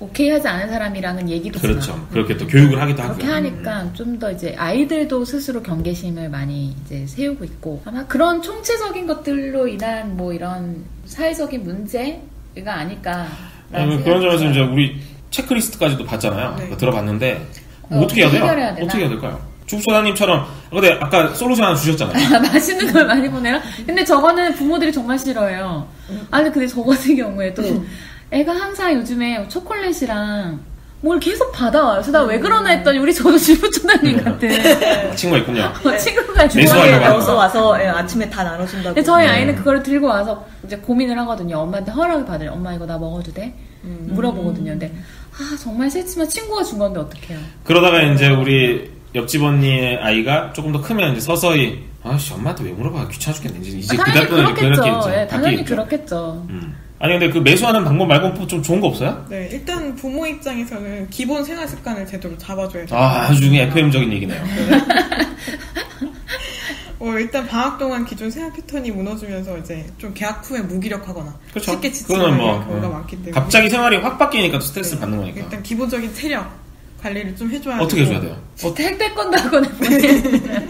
[SPEAKER 1] 오케이 하지 않은 사람이랑은 얘기도
[SPEAKER 2] 그렇죠.
[SPEAKER 1] 들어요.
[SPEAKER 2] 그렇게 또 교육을 하기도
[SPEAKER 1] 그렇게
[SPEAKER 2] 하고요.
[SPEAKER 1] 하니까 좀 더 이제 아이들도 스스로 경계심을 많이 이제 세우고 있고 아마 그런 총체적인 것들로 인한 뭐 이런 사회적인 문제가 아닐까.
[SPEAKER 2] 그런 점에서 이제 우리 체크리스트까지도 봤잖아요.
[SPEAKER 4] 네.
[SPEAKER 2] 들어봤는데 뭐 어떻게 해야 돼요?
[SPEAKER 1] 해결해야 되나?
[SPEAKER 2] 어떻게 해야 될까요? 주부소장님처럼 근데 아까 솔루션 하나 주셨잖아요.
[SPEAKER 1] 맛있는 걸 많이 보내라? 근데 저거는 부모들이 정말 싫어해요. 아니 근데 저 같은 경우에도 애가 항상 요즘에 초콜릿이랑 뭘 계속 받아와요. 그래서 나 왜 그러나 했더니 우리 저도 주부초등님 같은
[SPEAKER 2] 친구가 있군요.
[SPEAKER 1] 친구가
[SPEAKER 2] 매수하려고
[SPEAKER 1] 좋아해요.
[SPEAKER 2] 하는
[SPEAKER 3] 넣어서 와서 아침에 다 나눠준다고.
[SPEAKER 1] 근데 저희 아이는 그거를 들고 와서 이제 고민을 하거든요. 엄마한테 허락을 받으려. 엄마 이거 나 먹어도 돼? 물어보거든요. 근데 정말 싫지만 친구가 준 건데 어떡해요.
[SPEAKER 2] 그러다가 이제 우리 옆집 언니의 아이가 조금 더 크면 이제 서서히 아씨 엄마한테 왜 물어봐 귀찮아 죽겠네 이제
[SPEAKER 1] 당연히
[SPEAKER 2] 그다음부터는
[SPEAKER 1] 그렇겠죠.
[SPEAKER 2] 그렇게 이제
[SPEAKER 1] 예, 당연히
[SPEAKER 2] 바뀌겠죠.
[SPEAKER 1] 그렇겠죠.
[SPEAKER 2] 아니 근데 그 매수하는 방법 말고 좀 좋은 거 없어요?
[SPEAKER 4] 네, 일단 부모 입장에서는 기본 생활 습관을 제대로 잡아줘야 돼요.
[SPEAKER 2] 아주 FM적인 얘기네요.
[SPEAKER 4] 일단 방학 동안 기존 생활 패턴이 무너지면서 이제 좀 개학 후에 무기력하거나
[SPEAKER 2] 그렇죠.
[SPEAKER 4] 쉽게 지치는
[SPEAKER 2] 그거는
[SPEAKER 4] 경우가 많기 때문에
[SPEAKER 2] 갑자기 생활이 확 바뀌니까 또 스트레스를 받는 거니까.
[SPEAKER 4] 일단 기본적인 체력 관리를 좀 해줘야 돼요.
[SPEAKER 2] 어떻게 해줘야 돼요?
[SPEAKER 1] 택배건도 하거나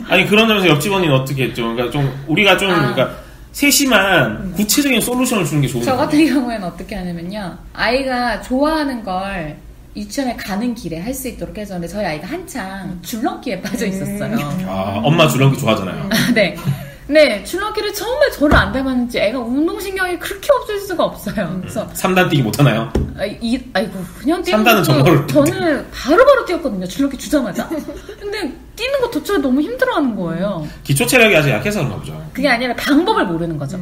[SPEAKER 2] 아니 그런 점에서 옆집 언니는 어떻게 했죠? 그러니까 좀 우리가 좀 그러니까 세심한 구체적인 솔루션을 주는 게 좋은
[SPEAKER 1] 저
[SPEAKER 2] 거예요.
[SPEAKER 1] 같은 경우에는 어떻게 하냐면요. 아이가 좋아하는 걸 유치원에 가는 길에 할 수 있도록 해서 근데 저희 아이가 한창 줄넘기에 빠져 있었어요.
[SPEAKER 2] 엄마 줄넘기 좋아하잖아요.
[SPEAKER 1] 네. 네, 줄넘기를 정말 저를 안 닮았는지 애가 운동신경이 그렇게 없을 수가 없어요. 그래서
[SPEAKER 2] 3단 뛰기 못하나요?
[SPEAKER 1] 아이고 그냥 뛰는
[SPEAKER 2] 3단은 정말
[SPEAKER 1] 저는 바로바로 뛰었거든요. 줄넘기 주자마자. 근데 뛰는 것조차 너무 힘들어하는 거예요.
[SPEAKER 2] 기초 체력이 아직 약해서 그런가 보죠.
[SPEAKER 1] 그게 아니라 방법을 모르는 거죠.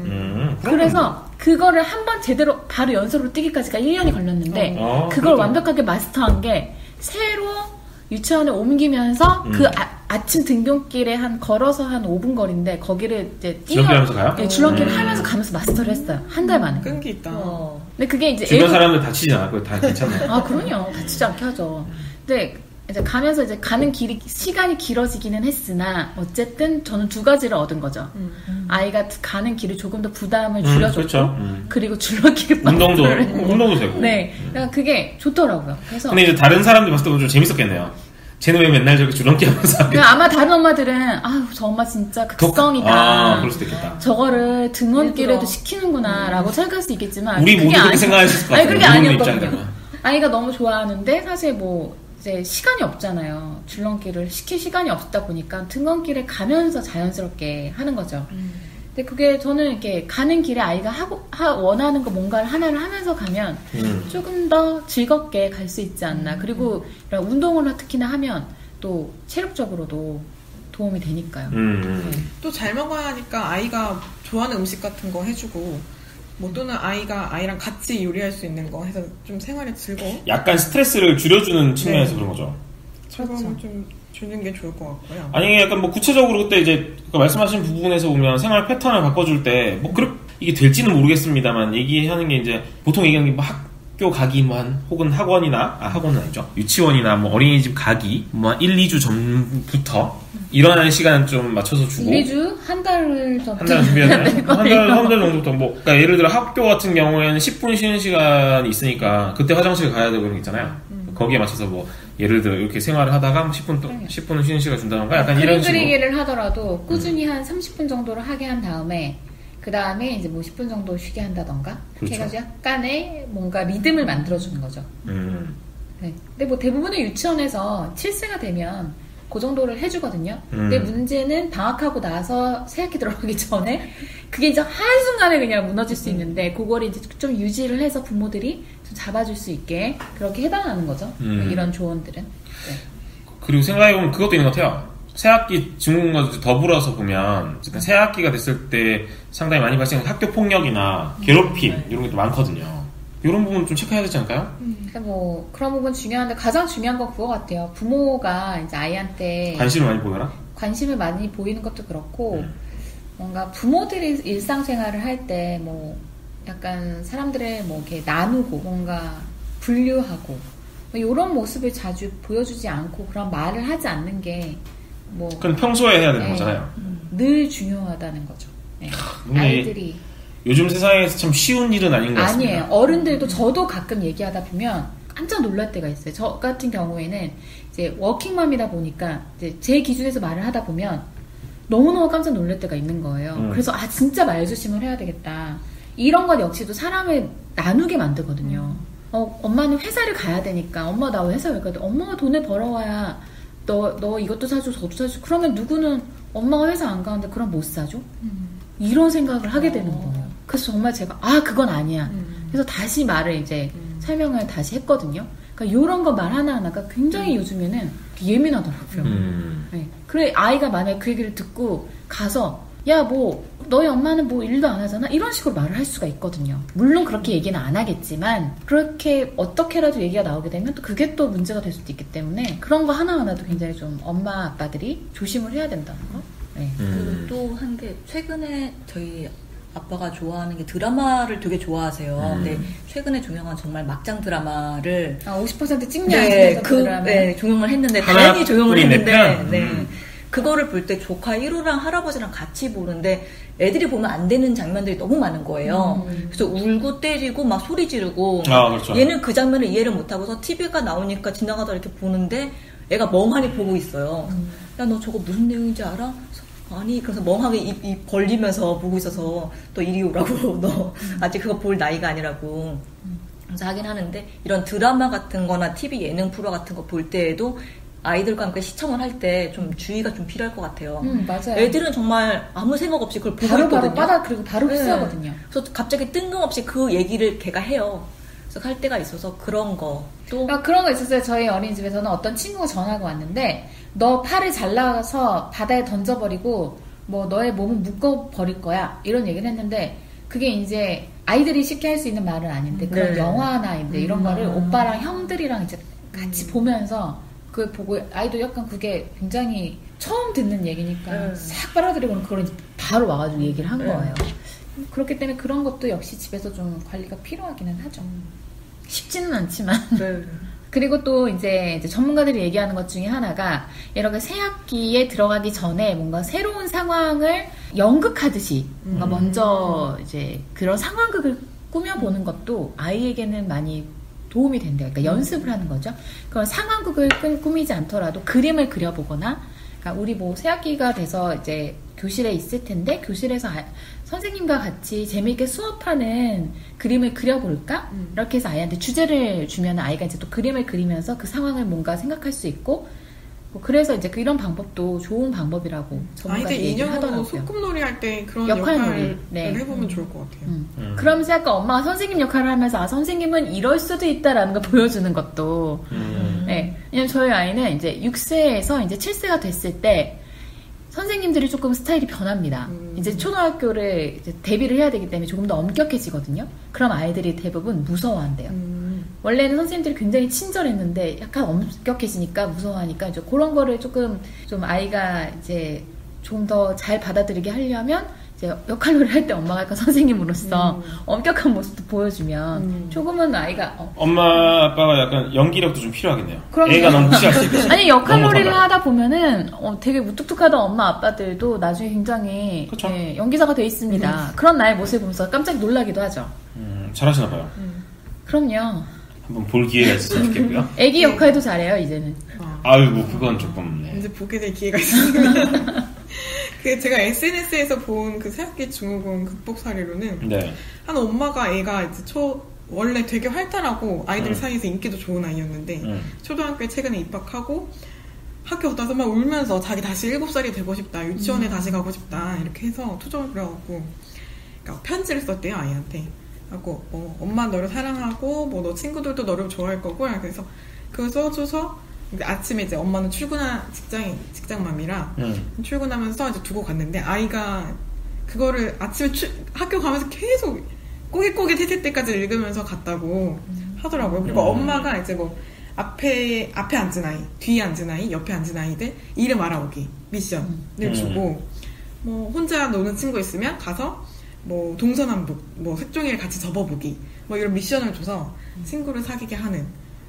[SPEAKER 1] 그래서 그거를 한번 제대로 바로 연속으로 뛰기까지가 1년이 걸렸는데 그걸
[SPEAKER 2] 그래도.
[SPEAKER 1] 완벽하게 마스터한 게 새로 유치원에 옮기면서 그 아침 등굣길에 걸어서 한 5분 거리인데 거기를 이제
[SPEAKER 2] 줄넘기하면서 가요?
[SPEAKER 1] 네, 줄넘기를 하면서 가면서 마스터를 했어요. 한 달 만에.
[SPEAKER 4] 끈기 있다.
[SPEAKER 1] 근데 그게 이제
[SPEAKER 2] 주변 사람들 다치지 않았고요. 다 괜찮나요?
[SPEAKER 1] 그럼요. 다치지 않게 하죠. 근데 이제 가면서 이제 가는 시간이 길어지기는 했으나 어쨌든 저는 두 가지를 얻은 거죠. 아이가 가는 길이 조금 더 부담을 줄여줬고
[SPEAKER 2] 그렇죠.
[SPEAKER 1] 그리고 줄넘기를
[SPEAKER 2] 운동도 되고.
[SPEAKER 1] 네, 그러니까 그게 좋더라고요. 그래서
[SPEAKER 2] 근데 이제 다른 사람들 봤을 때 좀 재밌었겠네요. 쟤는 왜 맨날 저렇게 줄넘기 하면서 하겠지?
[SPEAKER 1] 아마 다른 엄마들은 저 엄마 진짜 극성이다.
[SPEAKER 2] 그럴 수도 있겠다.
[SPEAKER 1] 저거를 등원길에도 시키는구나라고 생각할 수 있겠지만
[SPEAKER 2] 우리 모두 그렇게 생각하실 것 같아요.
[SPEAKER 1] 그게
[SPEAKER 2] 부모님
[SPEAKER 1] 아니었거든요.
[SPEAKER 2] 입장에서는.
[SPEAKER 1] 아이가 너무 좋아하는데 사실 뭐 이제 시간이 없잖아요. 줄넘기를 시킬 시간이 없다 보니까 등원길에 가면서 자연스럽게 하는 거죠. 근데 그게 저는 이렇게 가는 길에 아이가 원하는 거 뭔가를 하나를 하면서 가면 조금 더 즐겁게 갈 수 있지 않나. 그리고 이런 운동을 특히나 하면 또 체력적으로도 도움이 되니까요.
[SPEAKER 4] 또 잘 먹어야 하니까 아이가 좋아하는 음식 같은 거 해주고 뭐 또는 아이랑 같이 요리할 수 있는 거 해서 좀 생활에 즐거워.
[SPEAKER 2] 약간 스트레스를 줄여주는 측면에서 그런 거죠.
[SPEAKER 4] 즐거움을 좀 주는 게 좋을 것 같고요.
[SPEAKER 2] 아니 약간 뭐 구체적으로 그때 이제 말씀하신 부분에서 보면 생활 패턴을 바꿔줄 때 뭐 이게 될지는 모르겠습니다만 얘기하는 게 이제 보통 얘기하는 게 뭐 학교 가기만 혹은 학원은 아니죠. 유치원이나 뭐 어린이집 가기 뭐 1, 2주 전부터 일어나는 시간 좀 맞춰서 주고
[SPEAKER 1] 2주? 한 달 전부터
[SPEAKER 2] 한 달 준비해야 되나요? 한 달 정도부터 그러니까 예를 들어 학교 같은 경우에는 10분 쉬는 시간이 있으니까 그때 화장실 가야 되고 그런 게 있잖아요. 거기에 맞춰서 뭐 예를 들어 이렇게 생활을 하다가 10분 쉬는 시간 준다던가 약간 이런 식으로
[SPEAKER 1] 그리기를 하더라도 꾸준히 한 30분 정도를 하게 한 다음에 그 다음에 이제 뭐 10분 정도 쉬게 한다던가
[SPEAKER 2] 그렇죠.
[SPEAKER 1] 해가지고 약간의 뭔가 리듬을 만들어주는 거죠. 네. 근데 뭐 대부분의 유치원에서 7세가 되면 그 정도를 해주거든요. 근데 문제는 방학하고 나서 새학기 들어가기 전에 그게 이제 한순간에 그냥 무너질 수 있는데 그걸 이제 좀 유지를 해서 부모들이 좀 잡아줄 수 있게 그렇게 해당하는 거죠. 이런 조언들은. 네.
[SPEAKER 2] 그리고 생각해보면 그것도 있는 것 같아요. 새학기 중국과 더불어서 보면 어쨌든 새학기가 됐을 때 상당히 많이 발생하는 학교 폭력이나 괴롭힘 이런 게 또 많거든요. 이런 부분 좀 체크해야 되지 않을까요?
[SPEAKER 1] 그러니까 뭐 그런 부분 중요한데 가장 중요한 건 그거 같아요. 부모가 이제 아이한테
[SPEAKER 2] 관심을 많이 보여라?
[SPEAKER 1] 관심을 많이 보이는 것도 그렇고 뭔가 부모들이 일상생활을 할 때 뭐 약간 사람들의 뭐 이렇게 나누고 뭔가 분류하고 뭐 이런 모습을 자주 보여주지 않고 그런 말을 하지 않는 게 뭐
[SPEAKER 2] 그건 평소에 해야 되는 거잖아요.
[SPEAKER 1] 늘 중요하다는 거죠. 네.
[SPEAKER 2] 네.
[SPEAKER 1] 아이들이
[SPEAKER 2] 요즘 세상에서 참 쉬운 일은 아닌 것 같습니다.
[SPEAKER 1] 아니에요. 어른들도 저도 가끔 얘기하다 보면 깜짝 놀랄 때가 있어요. 저 같은 경우에는 이제 워킹맘이다 보니까 이제 제 기준에서 말을 하다 보면 너무너무 깜짝 놀랄 때가 있는 거예요. 그래서 진짜 말조심을 해야 되겠다. 이런 것 역시도 사람을 나누게 만들거든요. 엄마는 회사를 가야 되니까 엄마 나 회사 왜 가야 돼? 엄마가 돈을 벌어와야 너 이것도 사줘 저도 사줘. 그러면 누구는 엄마가 회사 안 가는데 그럼 못 사줘? 이런 생각을 하게 되는 거예요. 그래서 정말 제가 그건 아니야. 그래서 다시 말을 이제 설명을 다시 했거든요. 그러니까 이런 거 말 하나하나가 굉장히 요즘에는 예민하더라고요. 네. 그래 아이가 만약에 그 얘기를 듣고 가서 야 뭐 너희 엄마는 뭐 일도 안 하잖아 이런 식으로 말을 할 수가 있거든요. 물론 그렇게 얘기는 안 하겠지만 그렇게 어떻게라도 얘기가 나오게 되면 또 그게 또 문제가 될 수도 있기 때문에 그런 거 하나하나도 굉장히 좀 엄마 아빠들이 조심을 해야 된다는 거. 네.
[SPEAKER 3] 그리고 또 한 게 최근에 저희 아빠가 좋아하는 게 드라마를 되게 좋아하세요. 근데 최근에 종영한 정말 막장 드라마를
[SPEAKER 1] 50% 찍냐
[SPEAKER 3] 네, 종영을 했는데 다행히 종영을 했는데 그거를 볼 때 조카 1호랑 할아버지랑 같이 보는데 애들이 보면 안 되는 장면들이 너무 많은 거예요. 그래서 울고 때리고 막 소리 지르고
[SPEAKER 2] 그렇죠.
[SPEAKER 3] 얘는 그 장면을 이해를 못하고서 TV가 나오니까 지나가다 이렇게 보는데 애가 멍하니 보고 있어요. 야 너 저거 무슨 내용인지 알아? 아니 그래서 멍하게 입 벌리면서 보고 있어서 또 이리 오라고 너 아직 그거 볼 나이가 아니라고 그래서 하긴 하는데 이런 드라마 같은 거나 TV 예능 프로 같은 거 볼 때에도 아이들과 함께 시청을 할 때 좀 주의가 좀 필요할 것 같아요.
[SPEAKER 1] 맞아요.
[SPEAKER 3] 애들은 정말 아무 생각 없이 그걸 보고 있거든요.
[SPEAKER 1] 그리고 바로 흡수하거든요.
[SPEAKER 3] 그래서 갑자기 뜬금없이 그 얘기를 걔가 해요. 그래서 할 때가 있어서 그런 거 또
[SPEAKER 1] 그런 거 있었어요. 저희 어린이집에서는 어떤 친구가 전화가 왔는데 너 팔을 잘라서 바다에 던져버리고 뭐 너의 몸은 묶어버릴 거야 이런 얘기를 했는데 그게 이제 아이들이 쉽게 할 수 있는 말은 아닌데 그런 영화나 이런 거를 오빠랑 형들이랑 이제 같이 보면서 그걸 보고 아이도 약간 그게 굉장히 처음 듣는 얘기니까 싹 빨아들이고는 그걸 이제 바로 와가지고 얘기를 한 거예요. 그렇기 때문에 그런 것도 역시 집에서 좀 관리가 필요하기는 하죠. 쉽지는 않지만. 그리고 또 이제 전문가들이 얘기하는 것 중에 하나가 이렇게 새 학기에 들어가기 전에 뭔가 새로운 상황을 연극하듯이 뭔가 먼저 이제 그런 상황극을 꾸며보는 것도 아이에게는 많이 도움이 된대요. 그러니까 연습을 하는 거죠. 그런 상황극을 꾸미지 않더라도 그림을 그려보거나, 그러니까 우리 뭐 새학기가 돼서 이제 교실에 있을 텐데 교실에서 선생님과 같이 재미있게 수업하는 그림을 그려볼까? 이렇게 해서 아이한테 주제를 주면 아이가 이제 또 그림을 그리면서 그 상황을 뭔가 생각할 수 있고, 뭐 그래서 이제 이런 방법도 좋은 방법이라고 전문가들이
[SPEAKER 4] 아이들
[SPEAKER 1] 얘기를 하더라고요.
[SPEAKER 4] 인형으로 소꿉놀이 할 때 그런
[SPEAKER 1] 역할놀이
[SPEAKER 4] 해보면 좋을 것 같아요.
[SPEAKER 1] 그러면서 약간 엄마가 선생님 역할을 하면서 선생님은 이럴 수도 있다라는 걸 보여주는 것도 네. 왜냐면 저희 아이는 이제 6세에서 이제 7세가 됐을 때 선생님들이 조금 스타일이 변합니다. 이제 초등학교를 이제 데뷔를 해야 되기 때문에 조금 더 엄격해지거든요. 그럼 아이들이 대부분 무서워한대요. 원래는 선생님들이 굉장히 친절했는데 약간 엄격해지니까 무서워하니까 이제 그런 거를 조금 좀 아이가 이제 좀 더 잘 받아들이게 하려면 이제 역할놀이 할 때 엄마가 약간 선생님으로서 엄격한 모습도 보여주면 조금은 아이가
[SPEAKER 2] 엄마 아빠가 약간 연기력도 좀 필요하겠네요.
[SPEAKER 1] 그럼요.
[SPEAKER 2] 애가 너무 무시할 수 있겠지.
[SPEAKER 1] 아니 역할놀이를 하다 보면은 되게 무뚝뚝하던 엄마 아빠들도 나중에 굉장히 예, 연기자가 돼 있습니다. 그런 나의 모습을 보면서 깜짝 놀라기도 하죠.
[SPEAKER 2] 잘하시나 봐요.
[SPEAKER 1] 그럼요.
[SPEAKER 2] 한번 볼 기회가 있었으면 좋겠고요.
[SPEAKER 1] 애기 역할도 잘해요 이제는.
[SPEAKER 2] 아유 뭐 그건 조금 네.
[SPEAKER 4] 이제 보게 될 기회가 있습니다. 그 제가 SNS에서 본 그 새학기 증후군 극복 사례로는
[SPEAKER 2] 네.
[SPEAKER 4] 한 엄마가 애가 이제 원래 되게 활달하고 아이들 사이에서 인기도 좋은 아이였는데 초등학교에 최근에 입학하고 학교 갔다 와서 막 울면서 자기 다시 7살이 되고 싶다, 유치원에 다시 가고 싶다 이렇게 해서 투정을 부려갖고 그러니까 편지를 썼대요 아이한테. 하고 엄마 너를 사랑하고 뭐 너 친구들도 너를 좋아할 거고 그래서 그걸 써줘서 아침에 이제 엄마는 직장맘이라 출근하면서 이제 두고 갔는데 아이가 그거를 아침에 학교 가면서 계속 꼬깃꼬깃 했을 때까지 읽으면서 갔다고 하더라고요. 그리고 엄마가 이제 뭐 앞에 앉은 아이, 뒤에 앉은 아이, 옆에 앉은 아이들 이름 알아보기 미션을 주고 뭐 혼자 노는 친구 있으면 가서 뭐 동서남북 뭐 색종이를 같이 접어보기 뭐 이런 미션을 줘서 친구를 사귀게 하는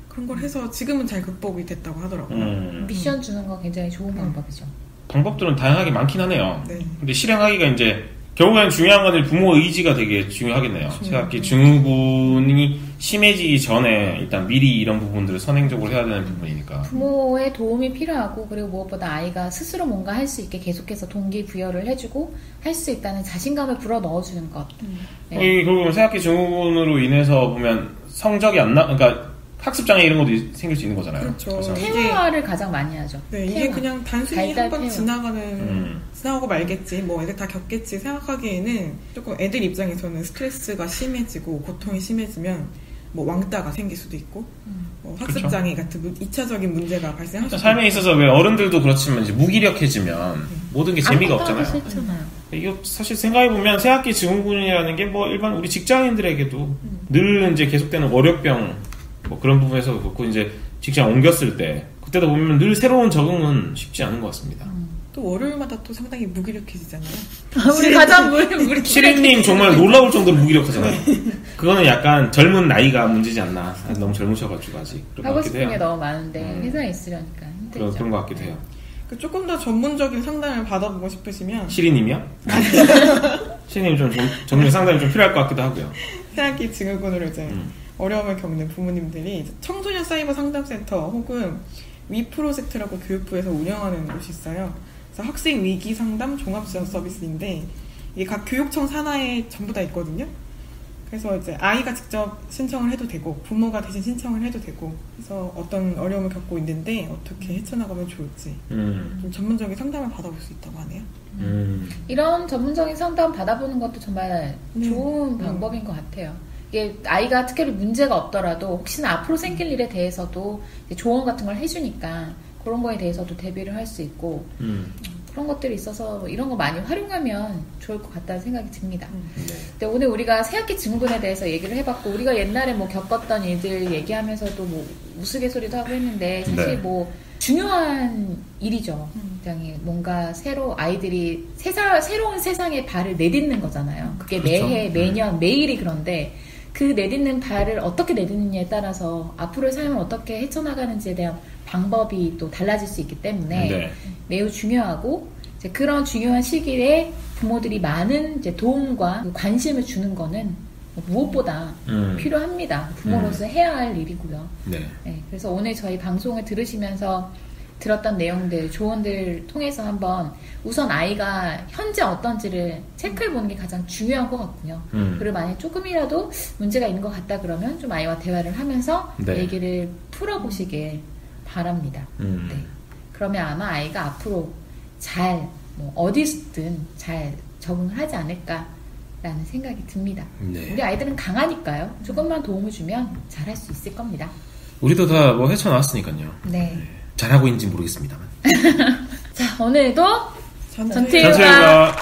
[SPEAKER 4] 그런 걸 해서 지금은 잘 극복이 됐다고 하더라고요.
[SPEAKER 1] 미션 주는 거 굉장히 좋은 방법이죠.
[SPEAKER 2] 방법들은 다양하게 많긴 하네요.
[SPEAKER 4] 네.
[SPEAKER 2] 근데 실행하기가 이제 결국에는 중요한 건 부모 의지가 되게 중요하겠네요. 새학기 증후군이 심해지기 전에 일단 미리 이런 부분들을 선행적으로 해야 되는 부분이니까.
[SPEAKER 1] 부모의 도움이 필요하고 그리고 무엇보다 아이가 스스로 뭔가 할 수 있게 계속해서 동기부여를 해주고 할 수 있다는 자신감을 불어넣어주는 것.
[SPEAKER 2] 네. 결국은 새학기 증후군으로 인해서 보면 성적이 안 그러니까 학습장애 이런 것도 생길 수 있는 거잖아요.
[SPEAKER 4] 그렇죠.
[SPEAKER 1] 태화를 가장 많이 하죠.
[SPEAKER 4] 네, 이게 그냥 단순히 한번
[SPEAKER 1] 태화.
[SPEAKER 4] 지나가고 말겠지, 뭐 애들 다 겪겠지 생각하기에는 조금 애들 입장에서는 스트레스가 심해지고 고통이 심해지면 뭐 왕따가 생길 수도 있고 학습장애 같은 2차적인 문제가 발생할 수도 있고.
[SPEAKER 2] 삶에 있어서 왜 어른들도 그렇지만 이제 무기력해지면 모든 게 재미가 없잖아요. 이거 사실 생각해보면 새학기 증후군이라는 게 뭐 일반 우리 직장인들에게도 늘 이제 계속되는 월요병 뭐 그런 부분에서 그렇고 이제 직장 옮겼을 때 그때도 보면 늘 새로운 적응은 쉽지 않은 것 같습니다.
[SPEAKER 4] 또 월요일마다 또 상당히 무기력해지잖아요.
[SPEAKER 1] 우리 가장 무기력.
[SPEAKER 2] 시린님 정말 놀라울 정도로 무기력하잖아요. 그거는 약간 젊은 나이가 문제지 않나. 너무 젊으셔가지고 아직.
[SPEAKER 1] 하고 싶은 게 너무 많은데 회사에 있으려니까 힘들죠.
[SPEAKER 2] 그런 것 같기도 해요.
[SPEAKER 4] 조금 더 전문적인 상담을 받아보고 싶으시면
[SPEAKER 2] 시린님이요? 시린님 좀 전문 상담이 좀 필요할 것 같기도 하고요.
[SPEAKER 4] 새학기 증후군으로 이제 어려움을 겪는 부모님들이 청소년 사이버 상담센터 혹은 위프로젝트라고 교육부에서 운영하는 곳이 있어요. 그래서 학생 위기 상담 종합 지원 서비스인데 이게 각 교육청 산하에 전부 다 있거든요. 그래서 이제 아이가 직접 신청을 해도 되고 부모가 대신 신청을 해도 되고 그래서 어떤 어려움을 겪고 있는데 어떻게 헤쳐나가면 좋을지 좀 전문적인 상담을 받아볼 수 있다고 하네요.
[SPEAKER 1] 이런 전문적인 상담 받아보는 것도 정말 좋은 방법인 것 같아요. 이게 아이가 특별히 문제가 없더라도 혹시나 앞으로 생길 일에 대해서도 조언 같은 걸 해주니까 그런 거에 대해서도 대비를 할 수 있고 그런 것들이 있어서 이런 거 많이 활용하면 좋을 것 같다는 생각이 듭니다. 근데 오늘 우리가 새학기 증후군에 대해서 얘기를 해봤고 우리가 옛날에 뭐 겪었던 일들 얘기하면서도 뭐 우스갯소리도 하고 했는데 사실 뭐 중요한 일이죠. 굉장히 뭔가 아이들이 새로운 세상에 발을 내딛는 거잖아요. 그게 매해, 매년, 매일이 그런데 그 내딛는 발을 어떻게 내딛느냐에 따라서 앞으로의 삶을 어떻게 헤쳐나가는지에 대한 방법이 또 달라질 수 있기 때문에 매우 중요하고 이제 그런 중요한 시기에 부모들이 많은 이제 도움과 관심을 주는 거는 무엇보다 필요합니다. 부모로서 해야 할 일이고요. 네, 그래서 오늘 저희 방송을 들으시면서 들었던 내용들, 조언들 통해서 한번 우선 아이가 현재 어떤지를 체크해보는 게 가장 중요한 것 같고요. 그리고 만약 조금이라도 문제가 있는 것 같다 그러면 좀 아이와 대화를 하면서 얘기를 풀어보시길 바랍니다. 그러면 아마 아이가 앞으로 뭐 어디서든 잘 적응을 하지 않을까라는 생각이 듭니다. 우리 아이들은 강하니까요. 조금만 도움을 주면 잘할 수 있을 겁니다.
[SPEAKER 2] 우리도 다 뭐 헤쳐나왔으니까요.
[SPEAKER 1] 네.
[SPEAKER 2] 잘하고 있는지 모르겠습니다만.
[SPEAKER 1] 자, 오늘도
[SPEAKER 4] 전투일과